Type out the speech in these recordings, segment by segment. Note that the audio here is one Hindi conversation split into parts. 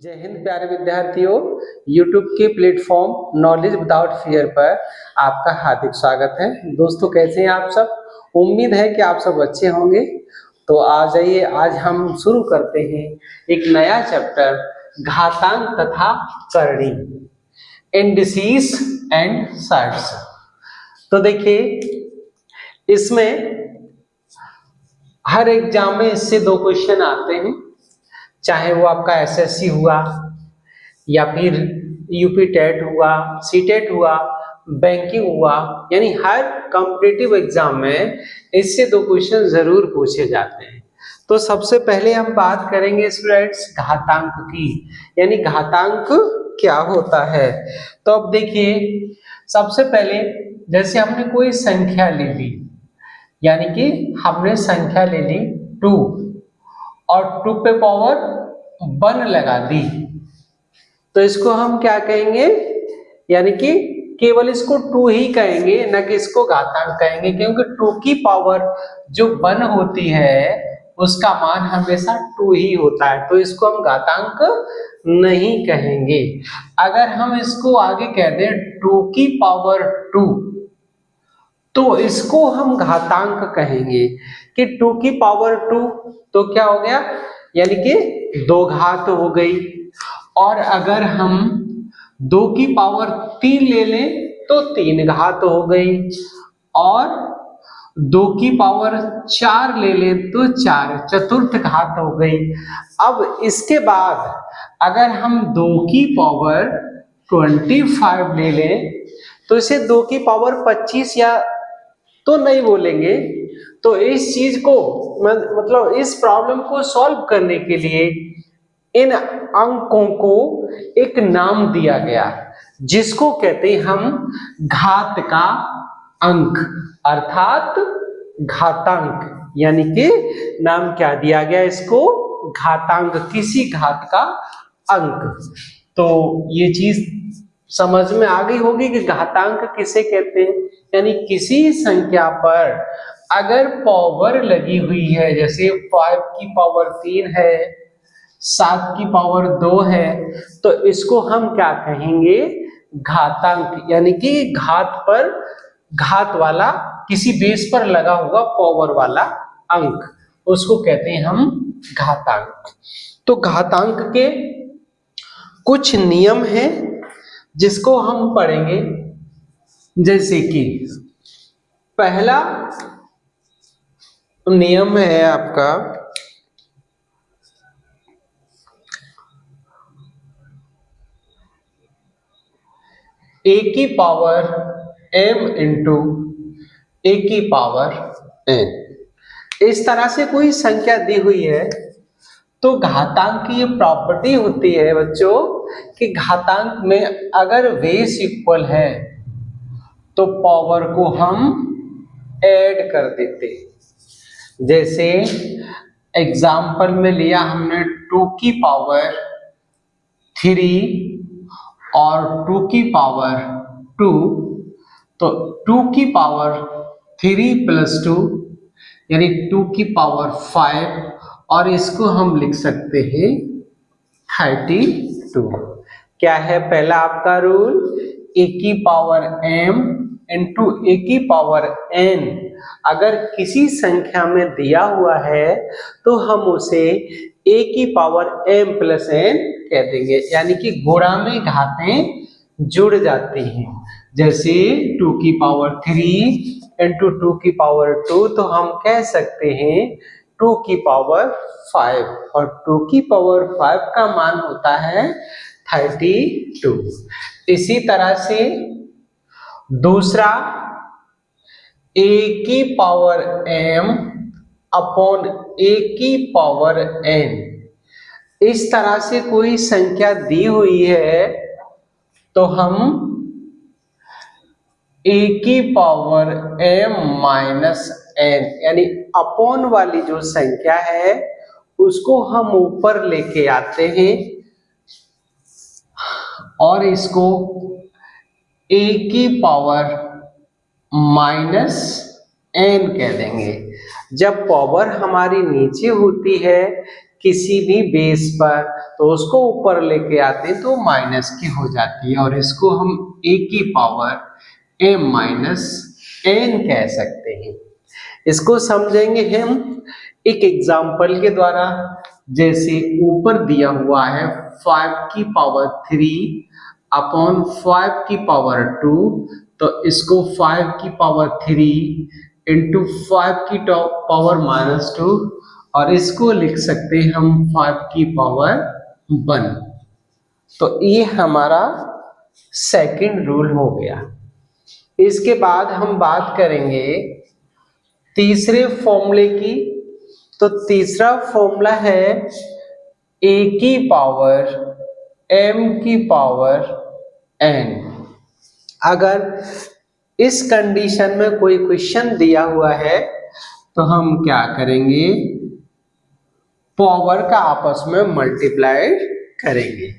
जय हिंद प्यारे विद्यार्थियों। YouTube के प्लेटफॉर्म नॉलेज विदाउट फियर पर आपका हार्दिक स्वागत है। दोस्तों, कैसे हैं आप सब? उम्मीद है कि आप सब अच्छे होंगे। तो आ जाइए, आज हम शुरू करते हैं एक नया चैप्टर, घातांक तथा करणी, इंडिसेस एंड सर्ट्स। तो देखिए, इसमें हर एग्जाम में इससे 2 क्वेश्चन आते हैं, चाहे वो आपका एसएससी हुआ या फिर यूपी टेट हुआ, सीटेट हुआ, बैंकिंग हुआ, यानी हर कॉम्पिटिटिव एग्जाम में इससे 2 क्वेश्चन जरूर पूछे जाते हैं। तो सबसे पहले हम बात करेंगे स्टूडेंट्स घातांक की, यानी घातांक क्या होता है। तो अब देखिए, सबसे पहले जैसे हमने कोई संख्या ले ली, यानी कि हमने संख्या ले ली 2 और 2 पे पावर 1 लगा दी, तो इसको हम क्या कहेंगे? यानी कि केवल इसको 2 ही कहेंगे, न कि इसको घातांक कहेंगे, क्योंकि 2 की पावर जो 1 होती है उसका मान हमेशा 2 ही होता है, तो इसको हम घातांक नहीं कहेंगे। अगर हम इसको आगे कह दें 2 की पावर 2, तो इसको हम घातांक कहेंगे कि 2 की पावर 2, तो क्या हो गया? यानी कि 2 घात हो गई। और अगर हम 2 की पावर 3 ले लें तो 3 घात हो गई, और 2 की पावर 4 ले लें तो 4 चतुर्थ घात हो गई। अब इसके बाद अगर हम 2 की पावर 25 ले लें तो इसे 2 की पावर 25 या तो नहीं बोलेंगे। तो इस चीज को मतलब इस प्रॉब्लम को सॉल्व करने के लिए इन अंकों को एक नाम दिया गया, जिसको कहते हैं हम घात का अंक, अर्थात घातांक। यानी कि नाम क्या दिया गया इसको? घातांक, किसी घात का अंक। तो ये चीज समझ में आ गई होगी कि घातांक किसे कहते हैं। यानी किसी संख्या पर अगर पावर लगी हुई है, जैसे 5 की पावर 3 है, 7 की पावर 2 है, तो इसको हम क्या कहेंगे? घातांक। यानी कि घात पर, घात वाला, किसी बेस पर लगा हुआ पावर वाला अंक, उसको कहते हैं हम घातांक। तो घातांक के कुछ नियम हैं जिसको हम पढ़ेंगे, जैसे कि पहला नियम है आपका a की पावर m इंटू a की पावर n। इस तरह से कोई संख्या दी हुई है तो घातांक की ये प्रॉपर्टी होती है बच्चों कि घातांक में अगर बेस इक्वल है तो पावर को हम ऐड कर देते। जैसे एग्जाम्पल में लिया हमने 2 की पावर 3 और 2 की पावर 2, तो 2 की पावर 3 प्लस 2 यानी 2 की पावर 5, और इसको हम लिख सकते हैं 32। क्या है पहला आपका रूल? a की पावर m इंटू a की पावर n अगर किसी संख्या में दिया हुआ है तो हम उसे a की पावर m प्लस n कह देंगे, यानी कि गुणा में घातें जुड़ जाती हैं। जैसे 2 की पावर 3 इंटू 2 की पावर 2, तो हम कह सकते हैं 2 की पावर 5, और 2 की पावर 5 का मान होता है 32। इसी तरह से दूसरा a की पावर m अपॉन a की पावर n, इस तरह से कोई संख्या दी हुई है तो हम a की पावर m माइनस n, यानी अपॉन वाली जो संख्या है उसको हम ऊपर लेके आते हैं और इसको a की पावर माइनस n कह देंगे। जब पावर हमारी नीचे होती है, किसी भी बेस पर, तो उसको ऊपर लेके आते हैं तो माइनस की हो जाती है, और इसको हम a की पावर m माइनस n कह सकते हैं। इसको समझेंगे हम एक एग्जाम्पल के द्वारा। जैसे ऊपर दिया हुआ है 5 की पावर 3 अपॉन 5 की पावर 2, तो इसको 5 की पावर 3 इंटू 5 की पावर माइनस 2, और इसको लिख सकते हैं हम 5 की पावर 1। तो ये हमारा सेकंड रूल हो गया। इसके बाद हम बात करेंगे तीसरे फॉर्मूले की। तो तीसरा फॉर्मूला है a की पावर m की पावर n। अगर इस कंडीशन में कोई क्वेश्चन दिया हुआ है तो हम क्या करेंगे, पावर का आपस में मल्टीप्लाई करेंगे।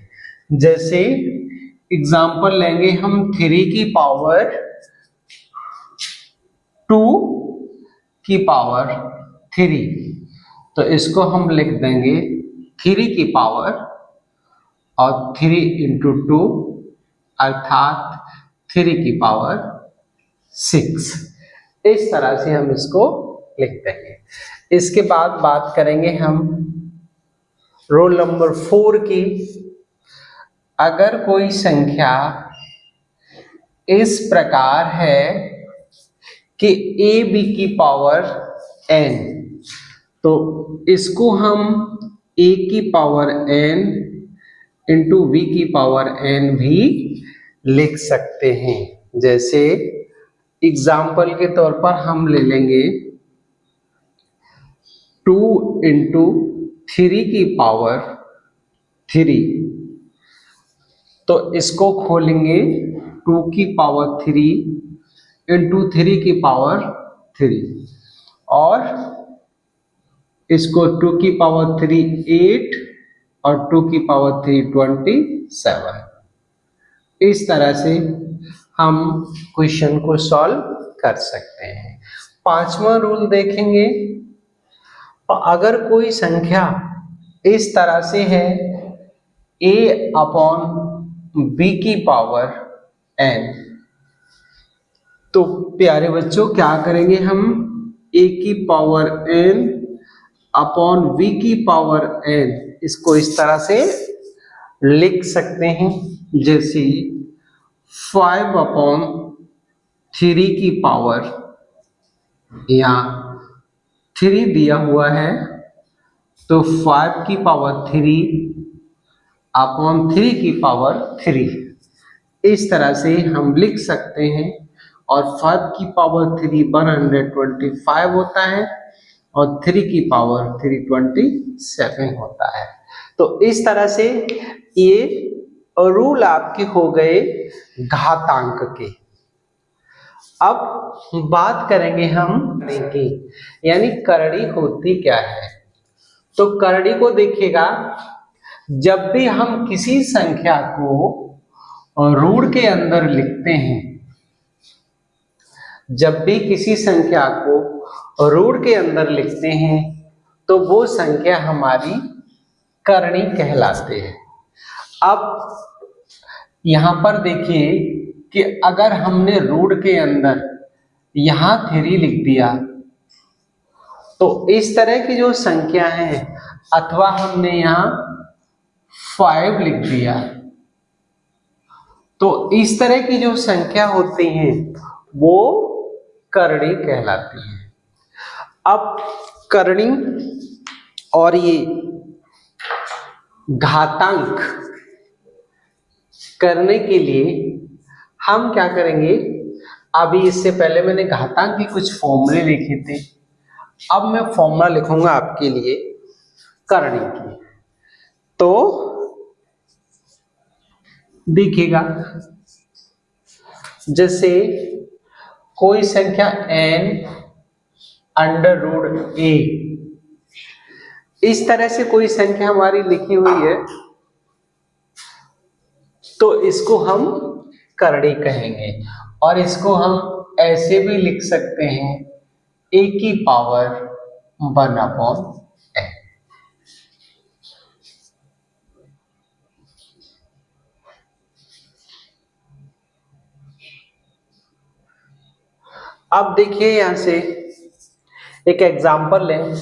जैसे एग्जांपल लेंगे हम 3 की पावर 2 की पावर 3, तो इसको हम लिख देंगे 3 की पावर और 3 इंटू 2 अर्थात 3 की पावर 6। इस तरह से हम इसको लिख देंगे। इसके बाद बात करेंगे हम रोल नंबर 4 की। अगर कोई संख्या इस प्रकार है कि a b की पावर n, तो इसको हम a की पावर n इंटू v की पावर n भी लिख सकते हैं। जैसे एग्जाम्पल के तौर पर हम ले लेंगे 2 इंटू 3 की पावर 3, तो इसको खोलेंगे 2 की पावर 3 इंटू 3 की पावर 3, और इसको 2 की पावर 3 8 और 2 की पावर 3 27। इस तरह से हम क्वेश्चन को सॉल्व कर सकते हैं। पांचवा रूल देखेंगे। अगर कोई संख्या इस तरह से है a अपॉन b की पावर n, तो प्यारे बच्चों क्या करेंगे हम a की पावर n अपॉन v की पावर n, इसको इस तरह से लिख सकते हैं। जैसे 5 अपॉन 3 की पावर, या 3 दिया हुआ है तो 5 की पावर 3 अपॉन 3 की पावर 3, इस तरह से हम लिख सकते हैं। और 5 की पावर 3 125 होता है और 3 की पावर 327 होता है। तो इस तरह से ये रूल आपके हो गए घातांक के। अब बात करेंगे हम की, यानी करड़ी होती क्या है। तो करड़ी को देखिएगा, जब भी हम किसी संख्या को रूढ़ के अंदर लिखते हैं, जब भी किसी संख्या को रूढ़ के अंदर लिखते हैं तो वो संख्या हमारी करणी कहलाती है। अब यहां पर देखिए कि अगर हमने रूढ़ के अंदर यहां 3 लिख दिया तो इस तरह की जो संख्या है, अथवा हमने यहां 5 लिख दिया, तो इस तरह की जो संख्या होती हैं वो करणी कहलाती है। अब करणी और ये घातांक करने के लिए हम क्या करेंगे, अभी इससे पहले मैंने घातांक के कुछ फॉर्मूले लिखे थे, अब मैं फॉर्मूला लिखूंगा आपके लिए करणी की। तो देखिएगा, जैसे कोई संख्या n अंडर रूट a, इस तरह से कोई संख्या हमारी लिखी हुई है तो इसको हम करणी कहेंगे। और इसको हम ऐसे भी लिख सकते हैं a की पावर 1 अपॉन n। अब देखिए यहां से एक एग्जांपल लें,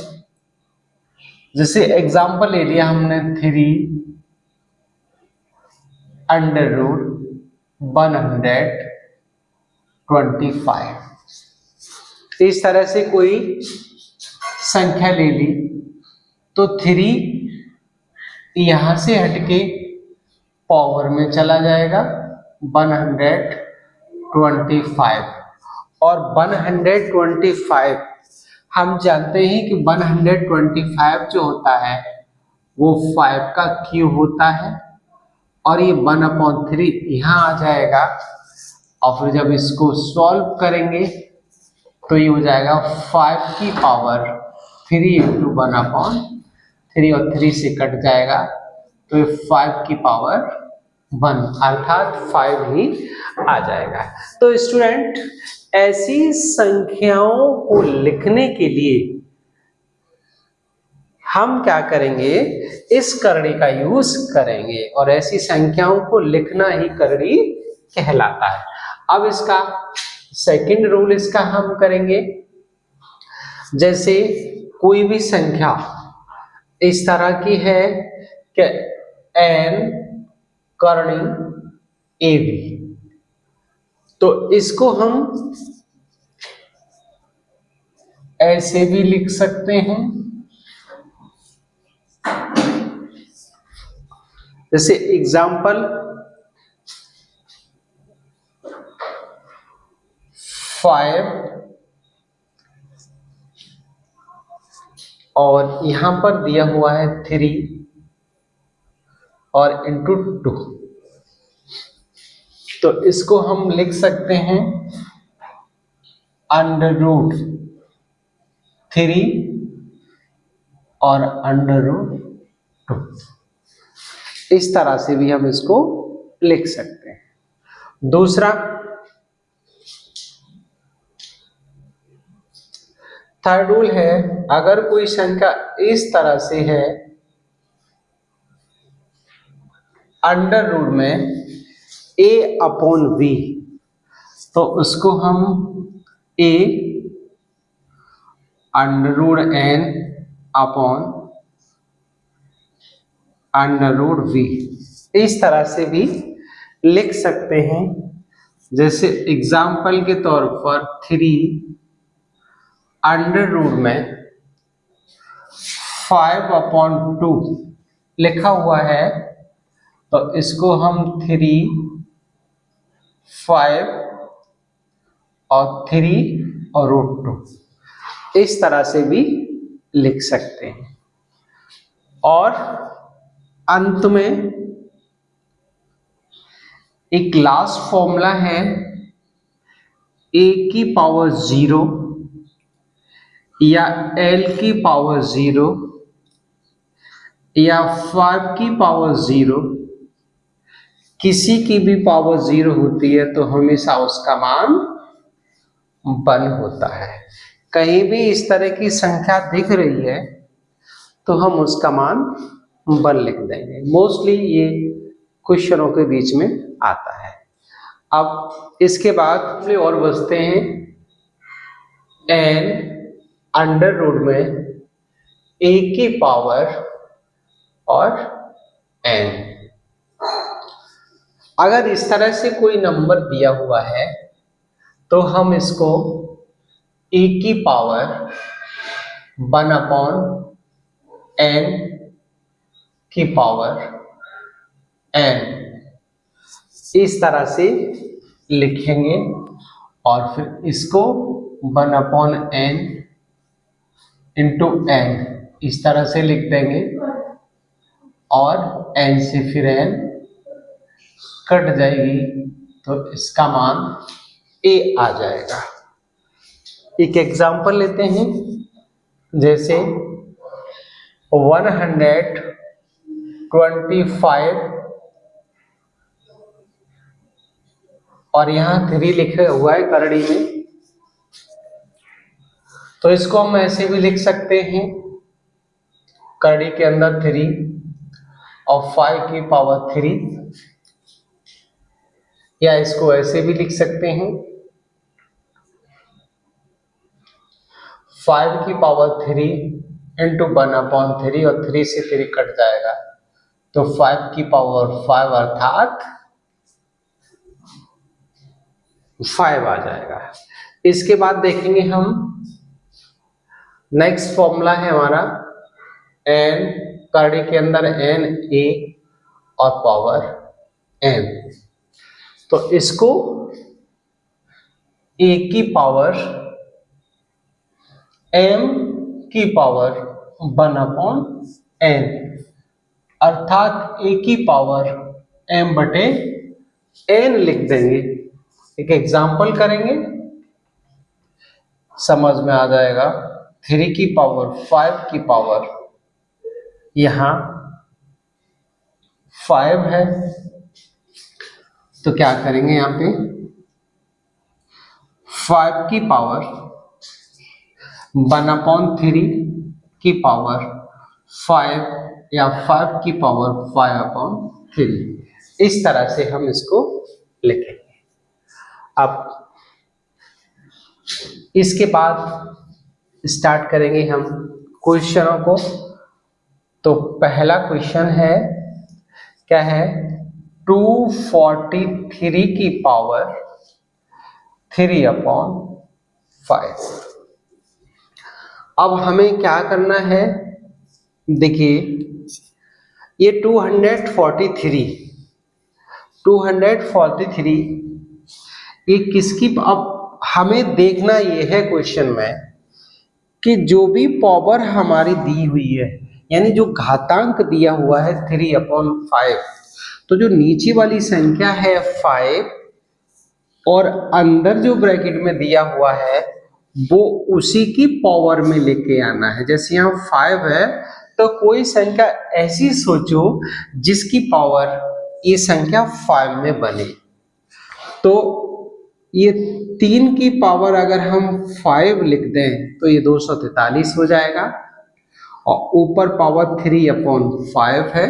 जैसे एग्जांपल ले लिया हमने 3√125। इस तरह से कोई संख्या ले ली तो 3 यहां से हटके पावर में चला जाएगा 125, और 125 हम जानते हैं कि 125 जो होता है वो 5 का क्यूब होता है, और ये 1/3 यहाँ आ जाएगा, और फिर जब इसको सॉल्व करेंगे तो ये हो जाएगा 5 की पावर 3 इंटू 1/3, और 3 से कट जाएगा तो ये 5 की पावर 1 अर्थात 5 ही आ जाएगा। तो स्टूडेंट, ऐसी संख्याओं को लिखने के लिए हम क्या करेंगे, इस करड़ी का यूज करेंगे, और ऐसी संख्याओं को लिखना ही करड़ी कहलाता है। अब इसका सेकंड रूल इसका हम करेंगे, जैसे कोई भी संख्या इस तरह की है कि n करड़ी AB, तो इसको हम ऐसे भी लिख सकते हैं, जैसे एग्जाम्पल 5 और यहां पर दिया हुआ है 3 और इंटू 2, तो इसको हम लिख सकते हैं √3 और √2। इस तरह से भी हम इसको लिख सकते हैं। दूसरा, थर्ड रूल है, अगर कोई संख्या इस तरह से है अंडर रूट में a/v, तो उसको हम a√n/√v इस तरह से भी लिख सकते हैं। जैसे एग्जाम्पल के तौर पर 3 अंडर रूट में 5/2 लिखा हुआ है, तो इसको हम 3, 5 और 3 और √2 इस तरह से भी लिख सकते हैं। और अंत में एक लास्ट फॉर्मूला है a की पावर 0 या l की पावर 0 या 5 की पावर 0, किसी की भी पावर 0 होती है तो हमेशा उसका मान 1 होता है। कहीं भी इस तरह की संख्या दिख रही है तो हम उसका मान 1 लिख देंगे। मोस्टली ये क्वेश्चनों के बीच में आता है। अब इसके बाद और बचते हैं n अंडर रूट में a की पावर और n। अगर इस तरह से कोई नंबर दिया हुआ है तो हम इसको a की पावर 1/n की पावर n इस तरह से लिखेंगे, और फिर इसको 1/n इंटू n इस तरह से लिख देंगे, और n से फिर n कट जाएगी तो इसका मान a आ जाएगा। एक एग्जांपल लेते हैं, जैसे 125 और यहाँ 3 लिखा हुआ है करड़ी में, तो इसको हम ऐसे भी लिख सकते हैं, करड़ी के अंदर 3 और 5 की पावर 3, या इसको ऐसे भी लिख सकते हैं 5 की पावर 3 इंटू 1/3 और 3 से 3 कट जाएगा तो 5 की पावर 5 अर्थात 5 आ जाएगा। इसके बाद देखेंगे हम नेक्स्ट फॉर्मूला है हमारा n करड़ी के अंदर n a और पावर m, तो इसको a की पावर m की पावर 1/n अर्थात a की पावर m बटे n लिख देंगे। एक एग्जाम्पल करेंगे, समझ में आ जाएगा। 3 की पावर 5 की पावर यहां 5 है, तो क्या करेंगे यहां पे 5 की पावर 1/3 की पावर 5 या 5 की पावर 5/3, इस तरह से हम इसको लिखेंगे। अब इसके बाद स्टार्ट करेंगे हम क्वेश्चनों को। तो पहला क्वेश्चन है, क्या है, 243 की पावर 3/5। अब हमें क्या करना है, देखिए ये 243 ये किसकी, अब हमें देखना ये है क्वेश्चन में कि जो भी पावर हमारी दी हुई है, यानी जो घातांक दिया हुआ है 3/5, तो जो नीचे वाली संख्या है 5 और अंदर जो ब्रैकेट में दिया हुआ है वो उसी की पावर में लेके आना है। जैसे यहाँ 5 है तो कोई संख्या ऐसी सोचो जिसकी पावर ये संख्या 5 में बने। तो ये 3 की पावर अगर हम 5 लिख दें तो ये 243 हो जाएगा, और ऊपर पावर 3/5 है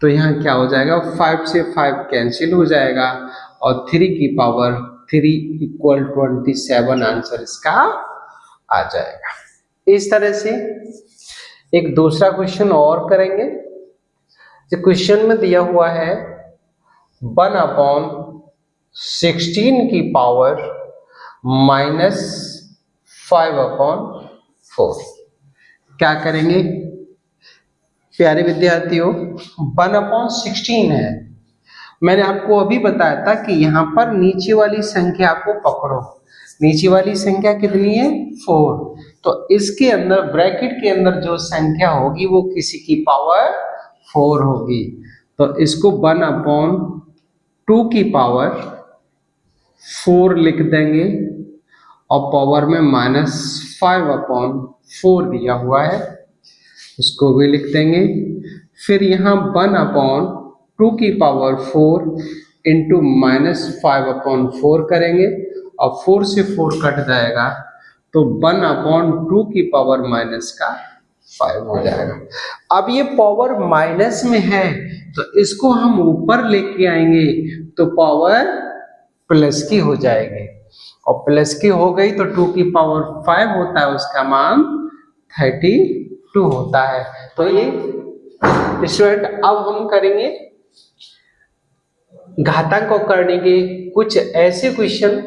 तो यहाँ क्या हो जाएगा, 5 से 5 कैंसिल हो जाएगा और 3 की पावर 3 = 27 आंसर इसका आ जाएगा। इस तरह से एक दूसरा क्वेश्चन और करेंगे। जो क्वेश्चन में दिया हुआ है 1/16 की पावर -5/4, क्या करेंगे प्यारे विद्यार्थियों, 1/16 है। मैंने आपको अभी बताया था कि यहाँ पर नीचे वाली संख्या को पकड़ो, नीचे वाली संख्या कितनी है 4, तो इसके अंदर ब्रैकेट के अंदर जो संख्या होगी वो किसी की पावर 4 होगी। तो इसको 1/2 की पावर 4 लिख देंगे और पावर में -5/4 दिया हुआ है, उसको भी लिख देंगे। फिर यहाँ 1/2 की पावर 4 इंटू -5/4 करेंगे और 4 से 4 कट जाएगा तो 1/2 की पावर -5 हो जाएगा। अब ये पावर माइनस में है तो इसको हम ऊपर लेके आएंगे तो पावर प्लस की हो जाएगी, और प्लस की हो गई तो 2 की पावर 5 होता है, उसका मान 32 होता है। तो ये स्टूडेंट अब हम करेंगे घातांक को करने के कुछ ऐसे क्वेश्चन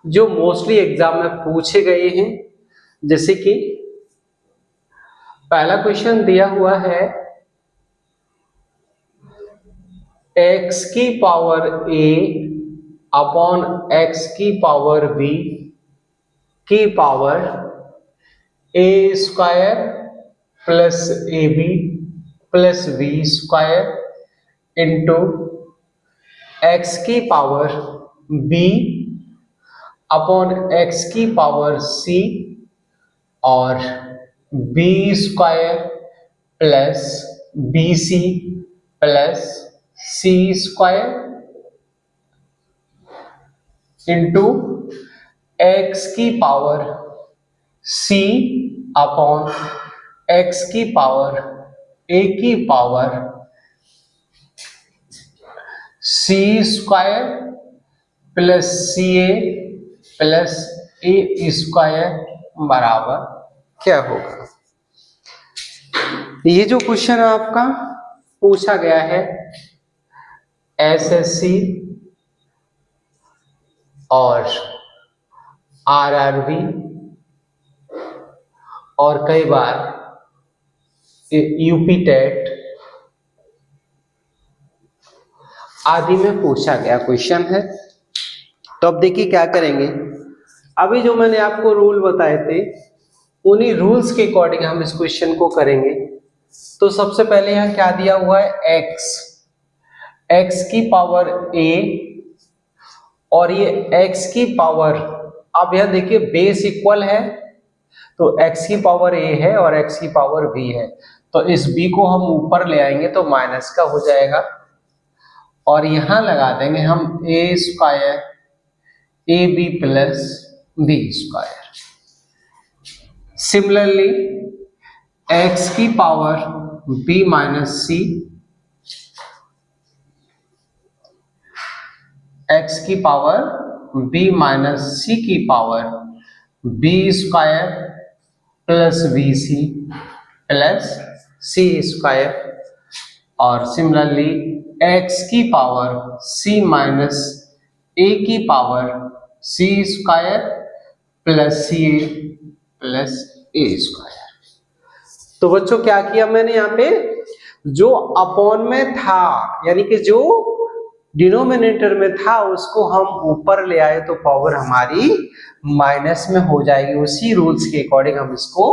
जो मोस्टली एग्जाम में पूछे गए हैं। जैसे कि पहला क्वेश्चन दिया हुआ है x की पावर a अपॉन x की पावर b की power a² plus ab plus b² into x की पावर b अपॉन x की पावर c और b² plus bc plus c² into x की पावर c अपॉन x की पावर a की power c² plus ca plus a² बराबर क्या होगा। ये जो क्वेश्चन आपका पूछा गया है एसएससी और आरआरबी और कई बार यूपी टेट आदि में पूछा गया क्वेश्चन है। तो अब देखिए क्या करेंगे, अभी जो मैंने आपको रूल बताए थे उन्हीं रूल्स के अकॉर्डिंग हम इस क्वेश्चन को करेंगे। तो सबसे पहले यहाँ क्या दिया हुआ है x की पावर a और ये x की पावर, अब यह देखिए बेस इक्वल है तो x की पावर a है और x की पावर b है, तो इस b को हम ऊपर ले आएंगे तो माइनस का हो जाएगा और यहां लगा देंगे हम a square ab plus b square. Similarly x की power b minus c, x की पावर b माइनस c की power b square plus bc plus c square और सिमिलरली x की पावर c माइनस a की power c square plus ca plus a square. तो बच्चों क्या किया मैंने यहाँ पे, जो अपॉन में था यानी कि जो डिनोमिनेटर में था उसको हम ऊपर ले आए तो पावर हमारी माइनस में हो जाएगी। उसी रूल्स के अकॉर्डिंग हम इसको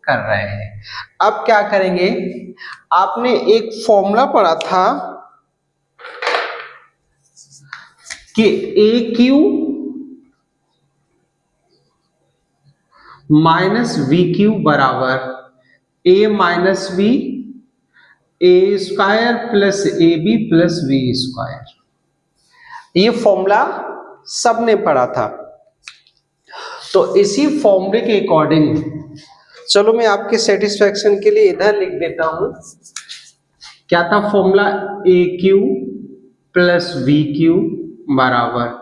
कर रहे हैं। अब क्या करेंगे, आपने एक फॉर्मूला पढ़ा था कि a cube minus b cube बराबर a minus b a square plus A B plus b square. ये फॉर्मूला सबने पढ़ा था। तो इसी फॉर्मूले के अकॉर्डिंग चलो मैं आपके सेटिस्फैक्शन के लिए इधर लिख देता हूं। क्या था formula, a cube plus b cube बराबर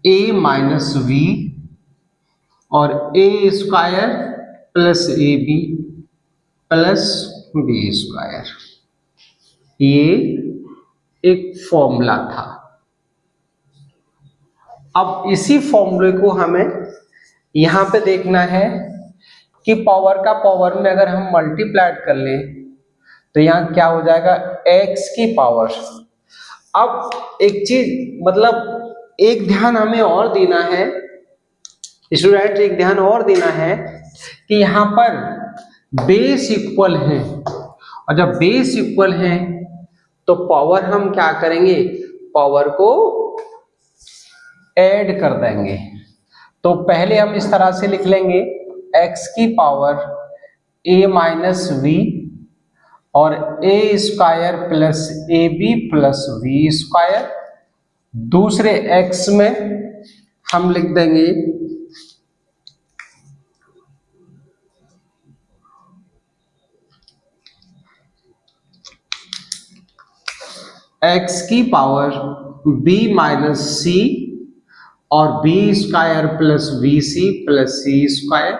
ए माइनस वी और a square plus A B plus b square. ये एक फॉर्मूला था। अब इसी फॉर्मूले को हमें यहां पे देखना है कि पावर का पावर में अगर हम मल्टीप्लाई कर लें तो यहां क्या हो जाएगा, x की पावर। अब एक चीज मतलब एक ध्यान हमें और देना है स्टूडेंट, एक ध्यान और देना है कि यहां पर बेस इक्वल है और जब बेस इक्वल है तो पावर हम क्या करेंगे, पावर को ऐड कर देंगे। तो पहले हम इस तरह से लिख लेंगे x की पावर a माइनस वी और a square plus A B plus V square. दूसरे x में हम लिख देंगे x की पावर b माइनस सी और b square plus b c plus c square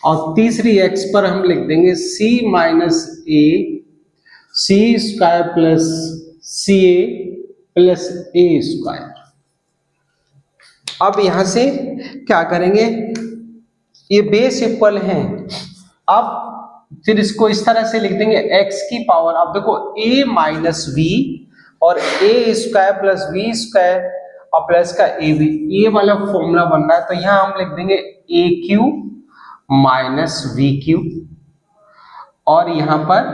और तीसरी x पर हम लिख देंगे c minus a c square plus c a plus a square. अब यहां से क्या करेंगे, ये बेस इक्वल हैं, अब फिर इसको इस तरह से लिख देंगे x की पावर, अब देखो a माइनस वी और a square plus b square और प्लस का ए बी, ये वाला फॉर्मूला बन रहा है। तो यहां हम लिख देंगे ए क्यू माइनस वी क्यू और यहां पर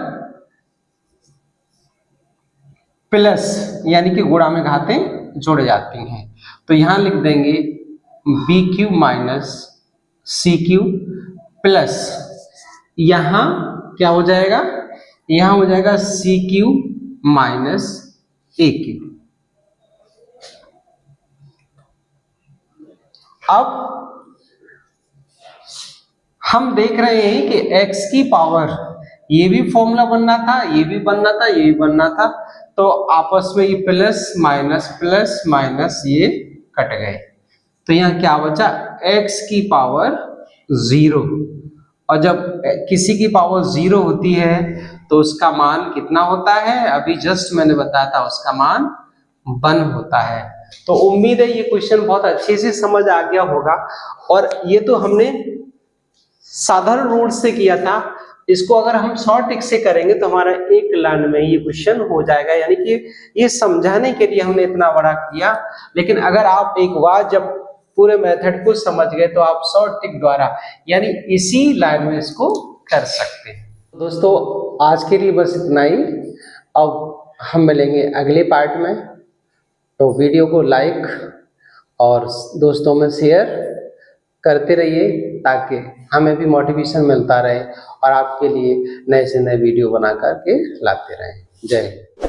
प्लस यानी कि गुणा में घातें जोड़ जाती हैं, तो यहां लिख देंगे B Q minus C Q plus यहां क्या हो जाएगा, यहां हो जाएगा C Q minus A Q. अब हम देख रहे हैं कि x की पावर, ये भी फॉर्मूला बनना था, ये भी बनना था, ये भी बनना था, तो आपस में ये प्लस माइनस ये कट गए, तो यहाँ क्या बचा, x की पावर 0। और जब किसी की पावर 0 होती है तो उसका मान कितना होता है, अभी जस्ट मैंने बताया था, उसका मान 1 होता है। तो उम्मीद है ये क्वेश्चन बहुत अच्छे से समझ आ गया होगा। और ये तो हमने साधारण रूल से किया था, इसको अगर हम शॉर्ट ट्रिक से करेंगे तो हमारा एक लाइन में ये क्वेश्चन हो जाएगा। यानी कि ये समझाने के लिए हमने इतना बड़ा किया, लेकिन अगर आप एक बार जब पूरे मेथड को समझ गए तो आप शॉर्ट ट्रिक द्वारा यानी इसी लाइन में इसको कर सकते हैं। दोस्तों आज के लिए बस इतना ही, अब हम मिलेंगे अगले पार्ट में। तो वीडियो को लाइक और दोस्तों में शेयर करते रहिए ताकि हमें भी मोटिवेशन मिलता रहे और आपके लिए नए से नए वीडियो बना करके लाते रहें। जय हिंद।